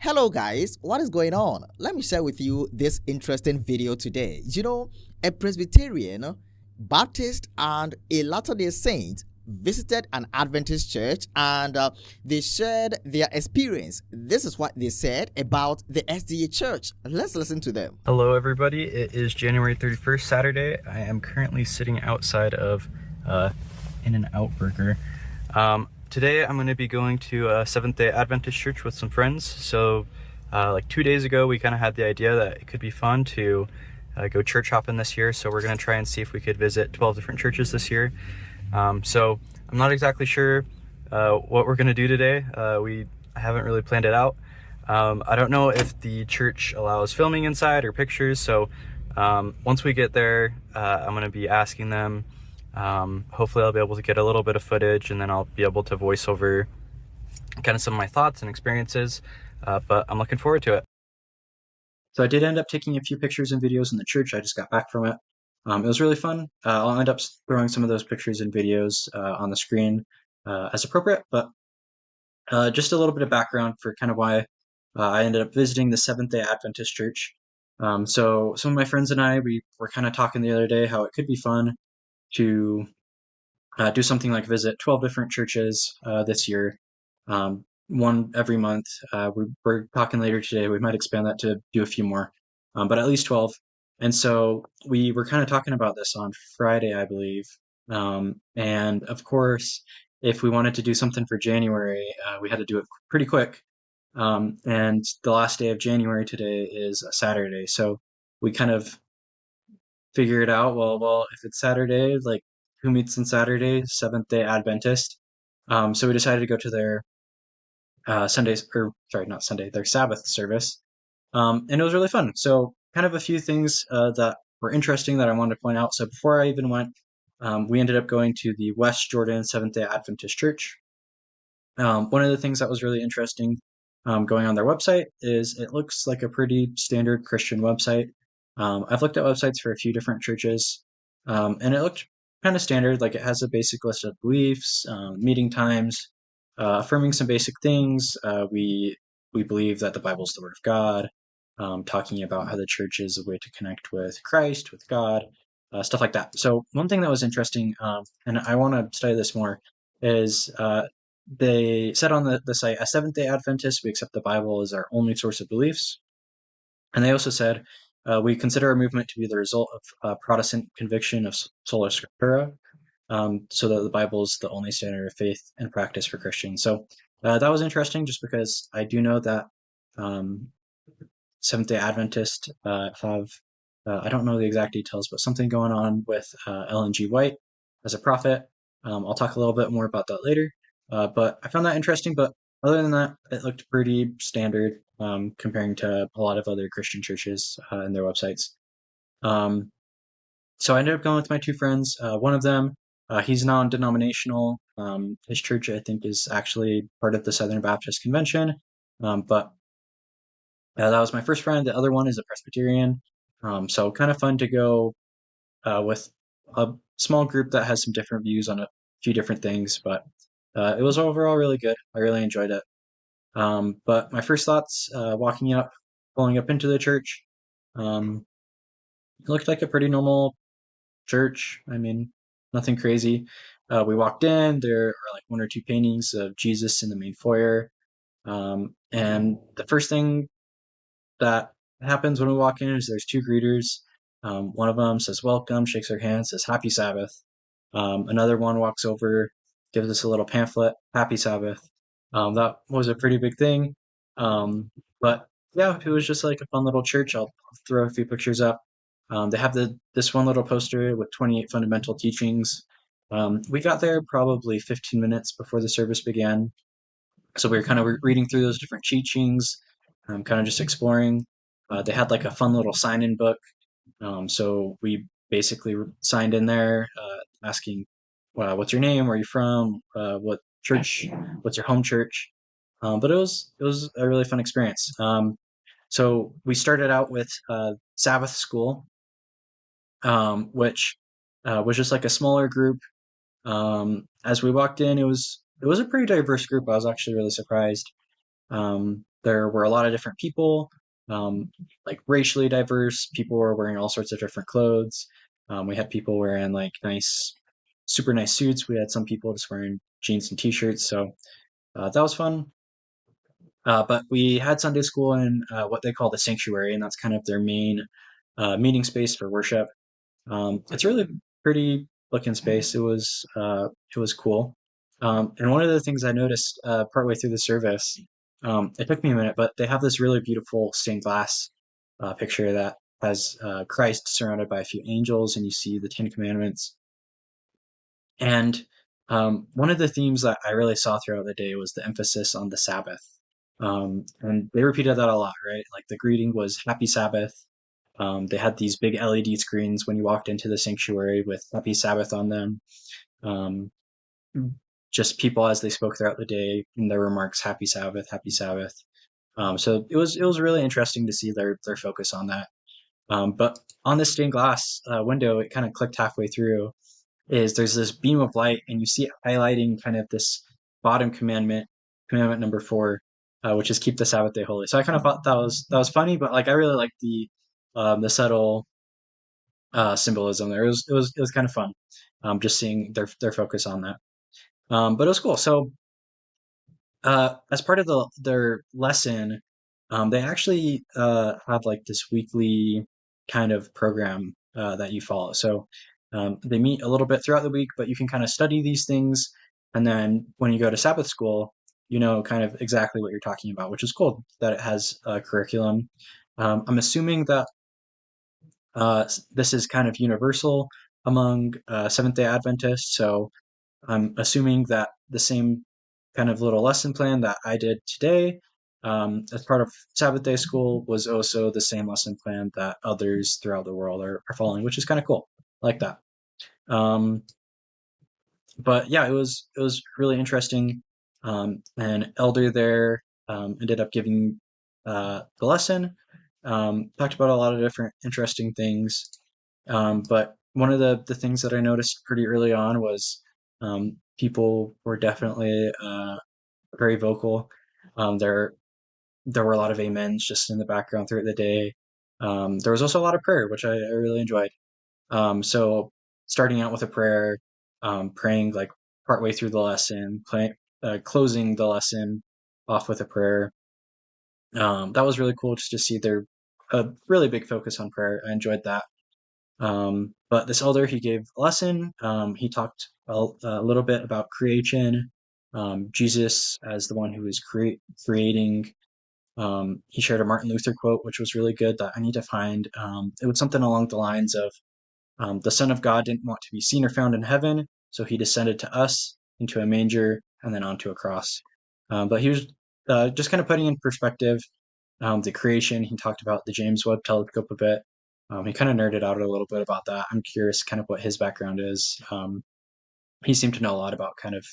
Hello guys, what is going on? Let me share with you this interesting video today. A Presbyterian, Baptist, and a Latter-day Saint visited an Adventist church and they shared their experience. This is what they said about the SDA church. Let's listen to them. Hello everybody, it is January 31st, Saturday. I am currently sitting outside of In-N-Out Burger. Today I'm going to be going to a Seventh-day Adventist church with some friends. So like 2 days ago we kind of had the idea that it could be fun to go church hopping this year. So we're going to try and see if we could visit 12 different churches this year. So I'm not exactly sure what we're going to do today. I haven't really planned it out. I don't know if the church allows filming inside or pictures, so once we get there, I'm going to be asking them. Hopefully I'll be able to get a little bit of footage, and then I'll be able to voice over kind of some of my thoughts and experiences, but I'm looking forward to it. So I did end up taking a few pictures and videos in the church. I just got back from it. It was really fun. I'll end up throwing some of those pictures and videos on the screen as appropriate, but just a little bit of background for kind of why I ended up visiting the Seventh-day Adventist church. So some of my friends and I, we were kind of talking the other day how it could be fun to do something like visit 12 different churches this year, one every month. We're talking later today, we might expand that to do a few more, but at least 12. And so we were kind of talking about this on Friday, I believe. And of course, if we wanted to do something for January, we had to do it pretty quick. And the last day of January today is a Saturday. So we kind of figured out, well, if it's Saturday, like who meets on Saturday? Seventh-day Adventist. So we decided to go to their not Sunday, their Sabbath service. And it was really fun. So kind of a few things that were interesting that I wanted to point out. So before I even went, we ended up going to the West Jordan Seventh-day Adventist Church. One of the things that was really interesting going on their website is it looks like a pretty standard Christian website. I've looked at websites for a few different churches, and it looked kind of standard. Like it has a basic list of beliefs, meeting times, affirming some basic things. We believe that the Bible is the Word of God, talking about how the church is a way to connect with Christ, with God, stuff like that. So one thing that was interesting, and I want to study this more, is they said on the site, as Seventh-day Adventists, we accept the Bible as our only source of beliefs. And they also said, we consider our movement to be the result of Protestant conviction of sola scriptura, so that the Bible is the only standard of faith and practice for Christians. So that was interesting just because I do know that Seventh-day Adventists have, I don't know the exact details, but something going on with Ellen G. White as a prophet. I'll talk a little bit more about that later. But I found that interesting. But other than that, it looked pretty standard comparing to a lot of other Christian churches and their websites. So I ended up going with my two friends. One of them, he's non-denominational. His church, I think, is actually part of the Southern Baptist Convention. But that was my first friend. The other one is a Presbyterian. So kind of fun to go with a small group that has some different views on a few different things. But it was overall really good. I really enjoyed it. But my first thoughts pulling up into the church, it looked like a pretty normal church. I mean, nothing crazy. We walked in, there are like one or two paintings of Jesus in the main foyer. And the first thing that happens when we walk in is there's two greeters. One of them says welcome, shakes our hand, says happy Sabbath. Another one walks over, gives us a little pamphlet, happy Sabbath. That was a pretty big thing. But yeah, it was just like a fun little church. I'll throw a few pictures up. They have this one little poster with 28 fundamental teachings. We got there probably 15 minutes before the service began. So we were kind of reading through those different teachings, kind of just exploring. They had like a fun little sign-in book. So we basically signed in there, asking, what's your name? Where are you from? What church? What's your home church? But it was a really fun experience. So we started out with Sabbath school, which was just like a smaller group. As we walked in, it was a pretty diverse group. I was actually really surprised. there were a lot of different people, like racially diverse. People were wearing all sorts of different clothes. We had people wearing like super nice suits. We had some people just wearing jeans and t-shirts. So that was fun. But we had Sunday school in what they call the sanctuary, and that's kind of their main meeting space for worship. It's a really pretty looking space. It was cool. And one of the things I noticed partway through the service, it took me a minute, but they have this really beautiful stained glass picture that has Christ surrounded by a few angels, and you see the Ten Commandments. And one of the themes that I really saw throughout the day was the emphasis on the Sabbath. And they repeated that a lot, right? Like the greeting was Happy Sabbath. They had these big LED screens when you walked into the sanctuary with Happy Sabbath on them. Um, just people as they spoke throughout the day in their remarks, Happy Sabbath, Happy Sabbath. So it was really interesting to see their focus on that. But on this stained glass window, it kind of clicked halfway through. Is there's this beam of light, and you see it highlighting kind of this bottom commandment, commandment number 4, which is keep the Sabbath day holy. So I kind of thought that was funny, but like I really liked the subtle symbolism there. It was kind of fun, just seeing their focus on that. But it was cool. So as part of their lesson, they actually have like this weekly kind of program that you follow. So they meet a little bit throughout the week, but you can kind of study these things, and then when you go to Sabbath school, you know kind of exactly what you're talking about, which is cool that it has a curriculum. I'm assuming that this is kind of universal among Seventh Day Adventists, so I'm assuming that the same kind of little lesson plan that I did today as part of Sabbath Day School was also the same lesson plan that others throughout the world are following, which is kind of cool. I like that. Um, but yeah, it was really interesting. An elder there ended up giving the lesson. Talked about a lot of different interesting things. But one of the things that I noticed pretty early on was people were definitely very vocal. There were a lot of amens just in the background throughout the day. There was also a lot of prayer, which I really enjoyed. So starting out with a prayer, praying like partway through the lesson, closing the lesson off with a prayer. That was really cool just to see their a really big focus on prayer. I enjoyed that. But this elder, he gave a lesson. He talked a little bit about creation, Jesus as the one who is creating. He shared a Martin Luther quote, which was really good that I need to find. It was something along the lines of the Son of God didn't want to be seen or found in heaven, so he descended to us into a manger and then onto a cross. But he was just kind of putting in perspective the creation. He talked about the James Webb Telescope a bit. He kind of nerded out a little bit about that. I'm curious kind of what his background is. He seemed to know a lot about kind of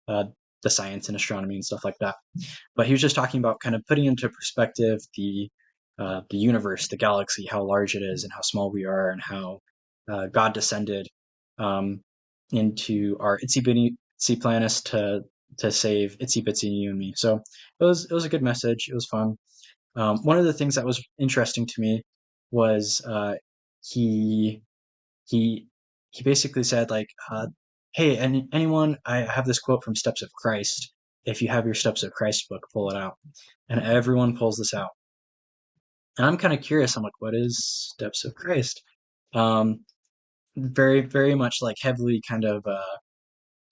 uh, the science and astronomy and stuff like that. But he was just talking about kind of putting into perspective the universe, the galaxy, how large it is, and how small we are, and how God descended um, into our itsy bitsy planet to save itsy bitsy you and me. So it was a good message. It was fun. One of the things that was interesting to me was he he he basically said like, "Hey, anyone, I have this quote from Steps of Christ. If you have your Steps of Christ book, pull it out." And everyone pulls this out. And I'm kind of curious. I'm like, "What is Steps of Christ?" Um, very much like heavily kind of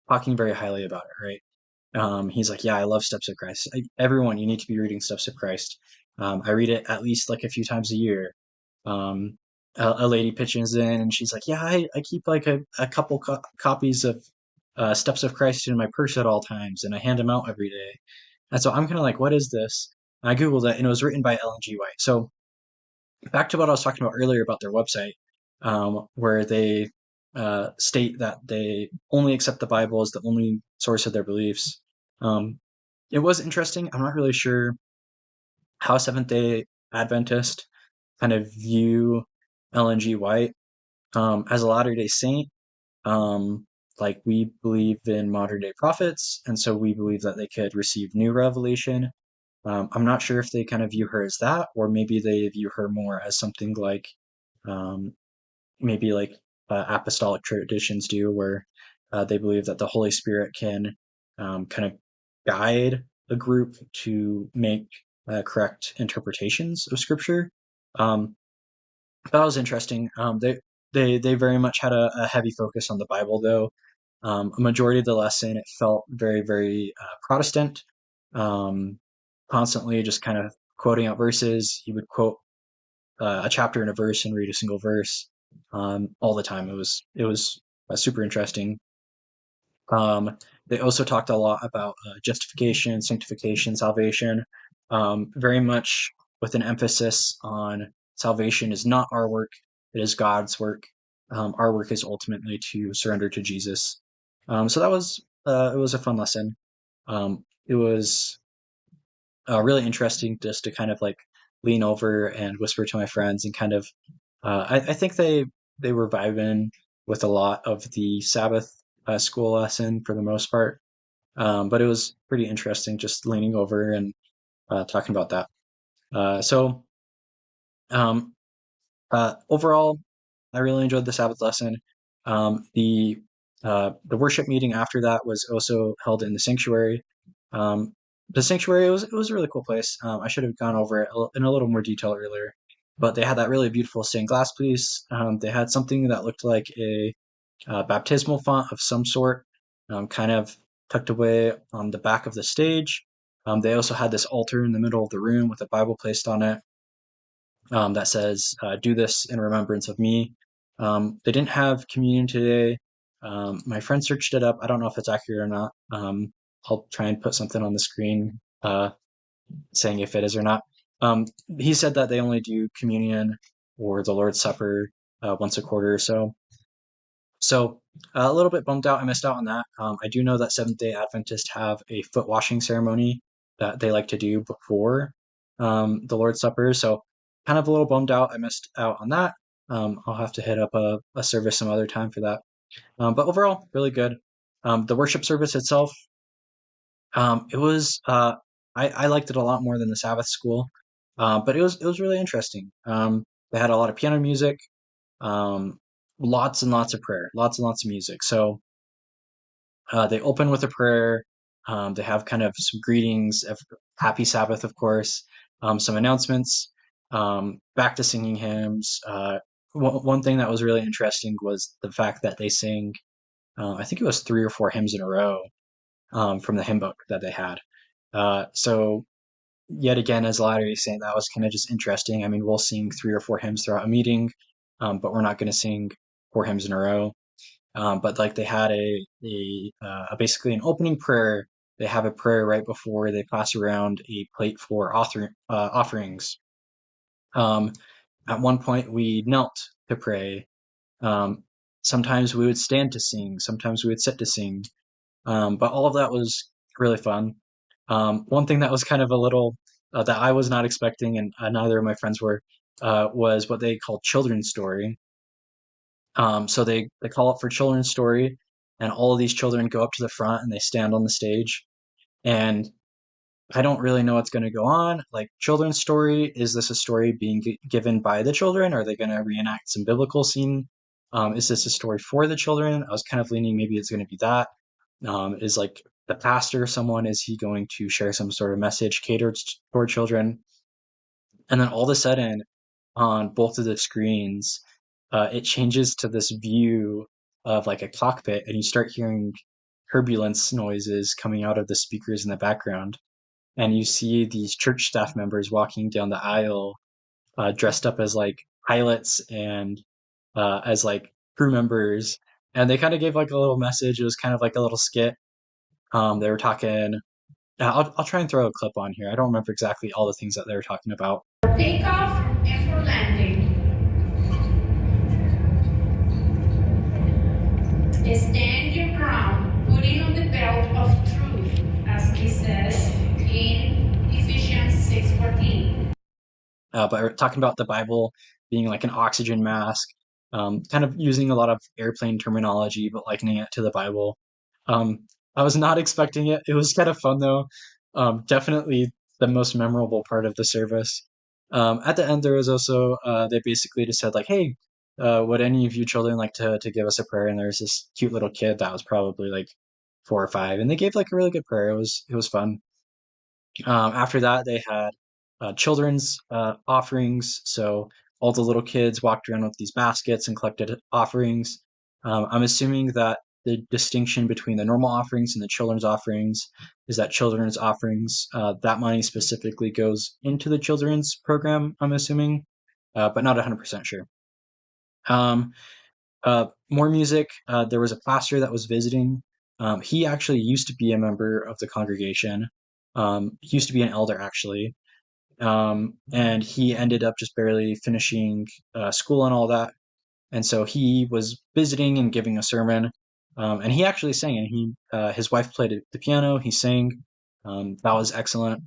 talking very highly about it, right? He's like, "Yeah, I love Steps of Christ. Everyone, you need to be reading Steps of Christ. I read it at least like a few times a year." Um, a lady pitches in and she's like, "Yeah, I keep like a couple copies of Steps of Christ in my purse at all times, and I hand them out every day." And so I'm kind of like, "What is this?" And I Googled it, and it was written by Ellen G. White. So back to what I was talking about earlier about their website, where they state that they only accept the Bible as the only source of their beliefs. Um, it was interesting. I'm not really sure how Seventh Day Adventist kind of view Ellen G. White as a Latter Day Saint. Um, like we believe in modern day prophets, and so we believe that they could receive new revelation. I'm not sure if they kind of view her as that, or maybe they view her more as something like um, maybe like apostolic traditions do, where they believe that the Holy Spirit can kind of guide a group to make correct interpretations of Scripture. Um, that was interesting. They very much had a heavy focus on the Bible, though. A majority of the lesson, it felt very Protestant. Um, Constantly just kind of quoting out verses. He would quote a chapter in a verse and read a single verse all the time. It was super interesting. They also talked a lot about justification, sanctification, salvation, very much with an emphasis on salvation is not our work, it is God's work. Our work is ultimately to surrender to Jesus. So that was it was a fun lesson. It was really interesting just to kind of like lean over and whisper to my friends and kind of I think they were vibing with a lot of the Sabbath school lesson for the most part. But it was pretty interesting just leaning over and talking about that. So um, overall, I really enjoyed the Sabbath lesson. The worship meeting after that was also held in the sanctuary. Um, the sanctuary was a really cool place. I should have gone over it in a little more detail earlier, but they had that really beautiful stained glass piece. They had something that looked like a baptismal font of some sort, kind of tucked away on the back of the stage. They also had this altar in the middle of the room with a Bible placed on it that says, "Do this in remembrance of me." They didn't have communion today. My friend searched it up. I don't know if it's accurate or not. I'll try and put something on the screen saying if it is or not. Um, he said that they only do communion or the Lord's Supper once a quarter or so. So a little bit bummed out. I missed out on that. I do know that Seventh Day Adventists have a foot washing ceremony that they like to do before the Lord's Supper. So kind of a little bummed out. I missed out on that. I'll have to hit up a service some other time for that. But overall, really good. The worship service itself, it was I liked it a lot more than the Sabbath school, but it was really interesting. They had a lot of piano music, um, lots and lots of prayer, lots and lots of music. So they open with a prayer. They have kind of some greetings of Happy Sabbath, of course, some announcements, back to singing hymns. One thing that was really interesting was the fact that they sang, I think it was 3 or 4 hymns in a row from the hymn book that they had. So yet again, as Latter is saying, that was kind of just interesting. I mean, we'll sing 3 or 4 hymns throughout a meeting, but we're not going to sing 4 hymns in a row. But like they had basically an opening prayer. They have a prayer right before they pass around a plate for offerings. Um, at one point, we knelt to pray. Um, Sometimes we would stand to sing. Sometimes we would sit to sing. But all of that was really fun. One thing that was kind of a little that I was not expecting, and neither of my friends were, was what they called children's story. So they call it for children's story, and all of these children go up to the front and they stand on the stage. And I don't really know what's going to go on. Like children's story, is this a story being given by the children? Are they going to reenact some biblical scene? Is this a story for the children? I was kind of leaning maybe it's going to be that. Is like the pastor someone? Is he going to share some sort of message catered toward children? And then all of a sudden, on both of the screens, it changes to this view of like a cockpit, and you start hearing turbulence noises coming out of the speakers in the background. And you see these church staff members walking down the aisle, dressed up as like pilots and as like crew members. And they kind of gave like a little message. It was kind of like a little skit. They were talking. I'll try and throw a clip on here. I don't remember exactly all the things that they were talking about. For takeoff and for landing. Stand your ground, putting on the belt of truth, as it says in Ephesians 6:14. But we're talking about the Bible being like an oxygen mask, kind of using a lot of airplane terminology, but likening it to the Bible. I was not expecting it. It was kind of fun though. Definitely the most memorable part of the service. At the end, there was also they basically just said like, "Hey, would any of you children like to give us a prayer?" And there's this cute little kid that was probably like 4 or 5, and they gave like a really good prayer. It was fun. After that, they had children's offerings. So all the little kids walked around with these baskets and collected offerings. I'm assuming that the distinction between the normal offerings and the children's offerings is that children's offerings, that money specifically goes into the children's program, I'm assuming, but not 100% sure. Um, More music. There was a pastor that was visiting. He actually used to be a member of the congregation. He used to be an elder, actually. And he ended up just barely finishing school and all that. And so he was visiting and giving a sermon. And he actually sang, and his wife played the piano. He sang. That was excellent.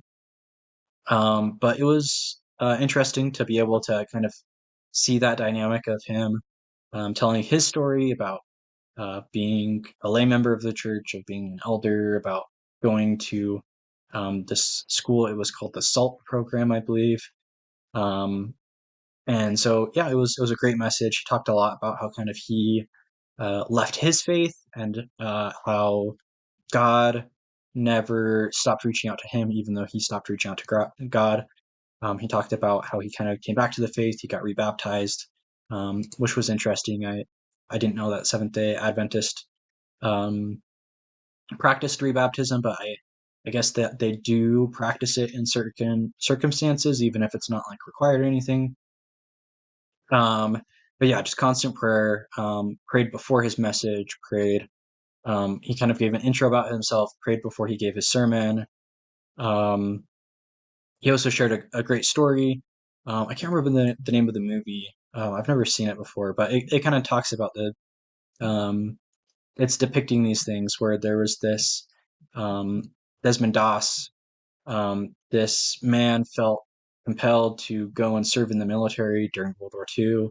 But it was interesting to be able to kind of see that dynamic of him telling his story about being a lay member of the church, of being an elder, about going to this school. It was called the SALT program, I believe. And so, yeah, it was a great message. He talked a lot about how kind of he left his faith, and how God never stopped reaching out to him, even though he stopped reaching out to God. He talked about how he kind of came back to the faith. He got rebaptized, which was interesting. I didn't know that Seventh-day Adventist um, practiced rebaptism, but I guess that they do practice it in certain circumstances, even if it's not like required or anything. But yeah, just constant prayer. Prayed before his message. Prayed. He kind of gave an intro about himself. Prayed before he gave his sermon. Um, he also shared a great story. I can't remember the name of the movie. I've never seen it before, but it kind of talks about um, it's depicting these things where there was this um, Desmond Doss. This man felt compelled to go and serve in the military during World War II.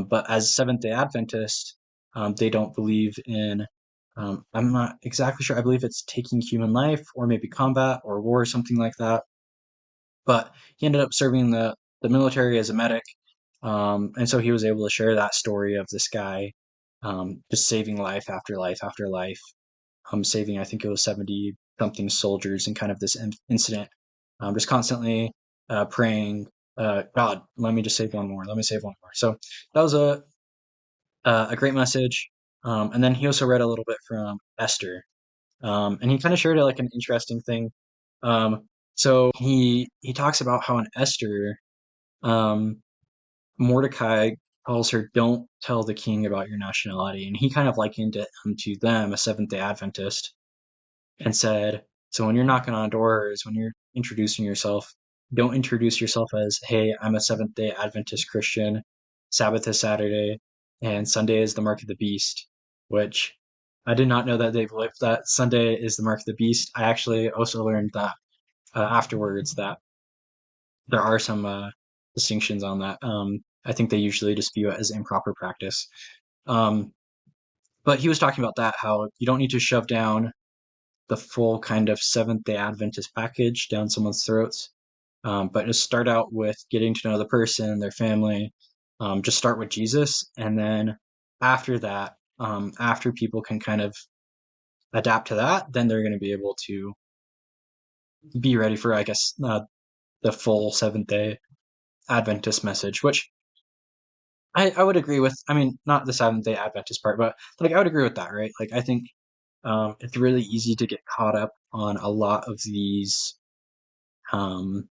But as Seventh-day Adventist, they don't believe in, I'm not exactly sure, I believe it's taking human life, or maybe combat or war or something like that. But he ended up serving the military as a medic. And so he was able to share that story of this guy just saving life after life after life, saving, I think it was 70 something soldiers in kind of this incident, just constantly praying, God, let me just save one more. Let me save one more. So that was a great message. And then he also read a little bit from Esther, and he kind of shared like an interesting thing. So he talks about how in Esther, um, Mordecai calls her, "Don't tell the king about your nationality," and he kind of likened it to them, a Seventh Day Adventist, and said, so when you're knocking on doors, when you're introducing yourself, don't introduce yourself as, "Hey, I'm a Seventh-day Adventist Christian. Sabbath is Saturday, and Sunday is the mark of the beast," which I did not know that they believed that Sunday is the mark of the beast. I actually also learned that afterwards, that there are some distinctions on that. I think they usually just view it as improper practice. But he was talking about that, how you don't need to shove down the full kind of Seventh-day Adventist package down someone's throats. But just start out with getting to know the person, their family. Just start with Jesus, and then after that, after people can kind of adapt to that, then they're going to be able to be ready for, I guess, the full Seventh-day Adventist message, which I would agree with. I mean, not the Seventh-day Adventist part, but like I would agree with that, right? Like I think it's really easy to get caught up on a lot of these um,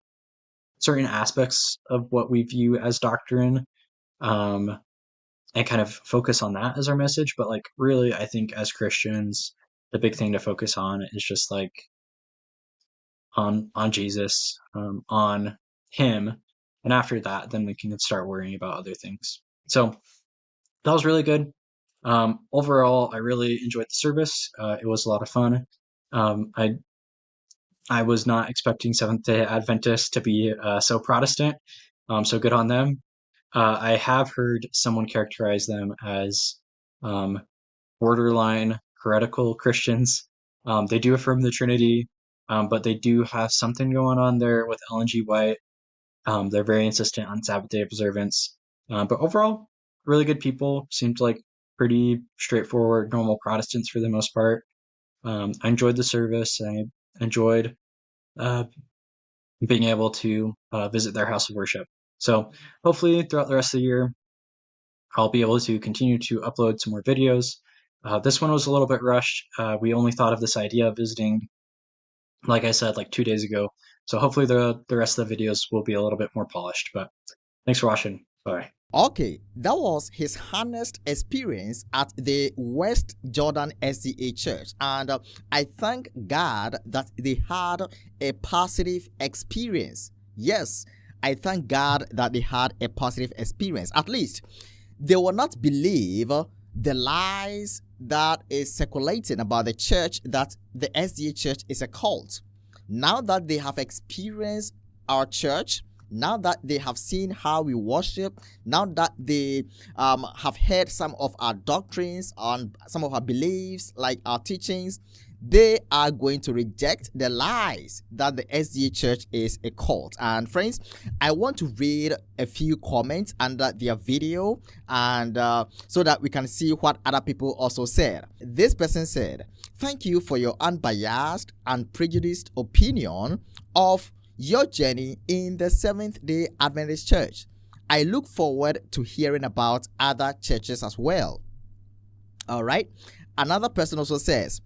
certain aspects of what we view as doctrine, um, and kind of focus on that as our message. But like, really, I think as Christians, the big thing to focus on is just like on Jesus, on Him, and after that, then we can start worrying about other things. So that was really good. Overall, I really enjoyed the service. It was a lot of fun. Um, I I was not expecting Seventh Day Adventists to be so Protestant, so good on them. I have heard someone characterize them as um, borderline heretical Christians. They do affirm the Trinity. but they do have something going on there with Ellen G. White. They're very insistent on Sabbath day observance. But overall, really good people. Seemed like pretty straightforward, normal Protestants for the most part. I enjoyed the service. I enjoyed being able to visit their house of worship. So hopefully throughout the rest of the year, I'll be able to continue to upload some more videos. This one was a little bit rushed. We only thought of this idea of visiting, like I said, like 2 days ago. So hopefully the rest of the videos will be a little bit more polished. But thanks for watching. Bye. Okay, that was his honest experience at the West Jordan SDA Church, and I thank God that they had a positive experience. Yes, I thank God that they had a positive experience. At least they will not believe the lies that is circulating about the church, that the SDA Church is a cult. Now that they have experienced our church, now that they have seen how we worship, now that they have heard some of our doctrines and some of our beliefs, like our teachings, they are going to reject the lies that the SDA Church is a cult. And friends, I want to read a few comments under their video, and so that we can see what other people also said. This person said, "Thank you for your unbiased and prejudiced opinion of your journey in the Seventh-day Adventist Church. I look forward to hearing about other churches as well." All right. Another person also says,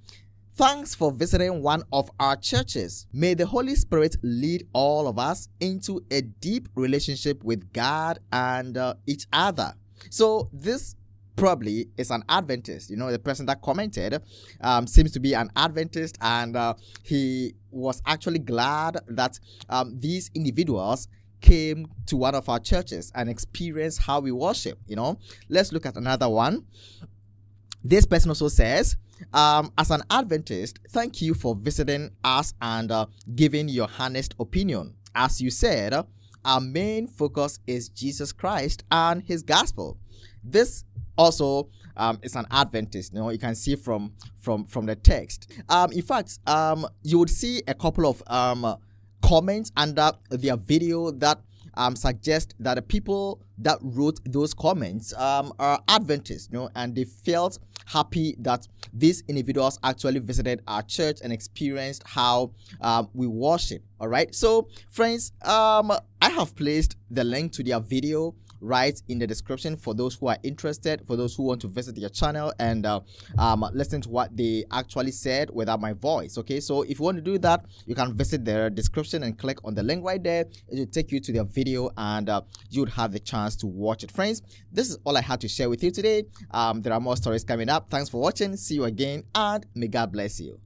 "Thanks for visiting one of our churches. May the Holy Spirit lead all of us into a deep relationship with God and each other." So this probably is an Adventist. The person that commented seems to be an Adventist, and he was actually glad that these individuals came to one of our churches and experienced how we worship. Let's look at another one. This person also says, "As an Adventist, thank you for visiting us and giving your honest opinion. As you said, our main focus is Jesus Christ and his gospel." This also is an Adventist. You can see from the text. In fact, you would see a couple of comments under their video that suggest that the people that wrote those comments are Adventists, and they felt happy that these individuals actually visited our church and experienced how we worship. All right, so friends, I have placed the link to their video right in the description for those who are interested, for those who want to visit their channel and listen to what they actually said without my voice. Okay, so if you want to do that, you can visit their description and click on the link right there. It will take you to their video, and you would have the chance to watch it. Friends, this is all I had to share with you today. There are more stories coming up. Thanks for watching. See you again, and may God bless you.